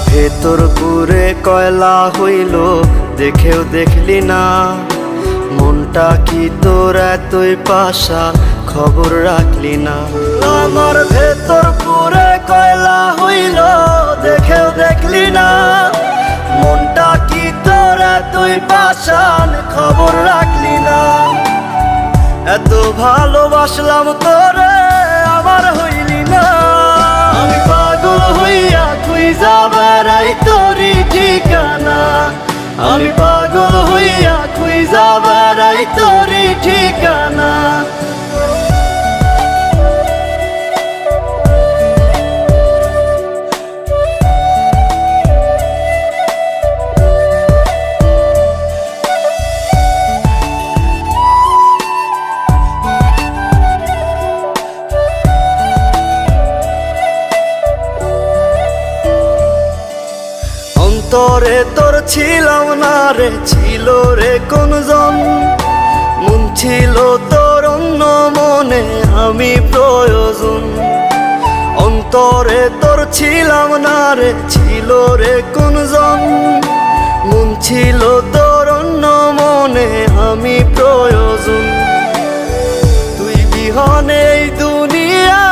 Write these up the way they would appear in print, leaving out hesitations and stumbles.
ভেতর পুরে কয়লা হইল, দেখেও দেখলি না। মনটা কি তোর এতই পাশা, খবর রাখলি না। আমার ভেতর পুরে কয়লা হইল, দেখেও দেখলি না। মনটা কি তোর এতই পাশান, খবর রাখলি না। এত ভালোবাসলাম তোরে, আমার হইলি না। আমি পাগল হইয়া খুঁজা বেড়াই তোরই ঠিকানা। আমি পাগল হইয়া খুঁজা বেড়াই তোরই ঠিকানা। অন্তরে তোর ছিলাম না রে, ছিল রে কোনজন। মন ছিল তোর অন্য মনে, আমি প্রয়োজন। অন্তরে তোর ছিলাম না রে, ছিল রে কোনজন। মন ছিল তোর অন্য মনে, আমি প্রয়োজন। তুই বিহনে এই দুনিয়া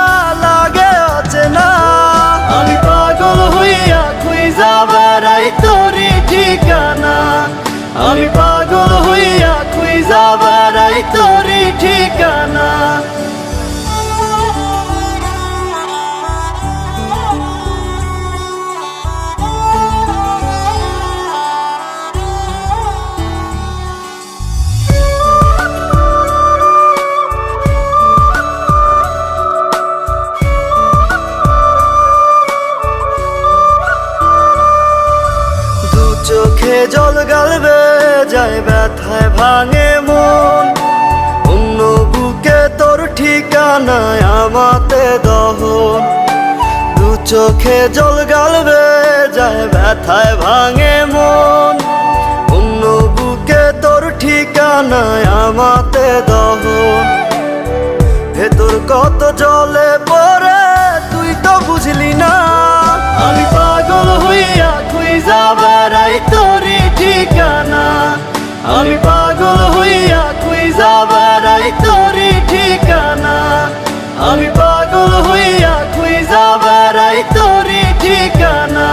লাগে অচেনা। আমি পাগল হইয়া খুঁজা বেড়াই তোরই ঠিকানা। আমি পাগল হইয়া খুঁজা বেড়াই তোরই ঠিকানা। চোখে জল গালবে যায়, ব্যথায় ভাঙে মন। অন্য বুকে তোর ঠিকানায় আমাতে দহন। দু চোখে জল গালবে যায়, ব্যথায় ভাঙে মন। অন্য বুকে তোর ঠিকানায় আমাতে দহন। ভেতর কত জলে পড়ে তুই তো বুঝলি না। আমি পাগল হইয়া খুঁজা বেড়াই তোরই ঠিকানা। আমি পাগল হইয়া খুঁজা বেড়াই তোরই ঠিকানা। আমি পাগল হইয়া খুঁজা বেড়াই তোরই ঠিকানা।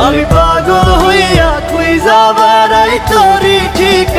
আমি পাগল হইয়া খুঁজা বেড়াই তোরই ঠিকানা।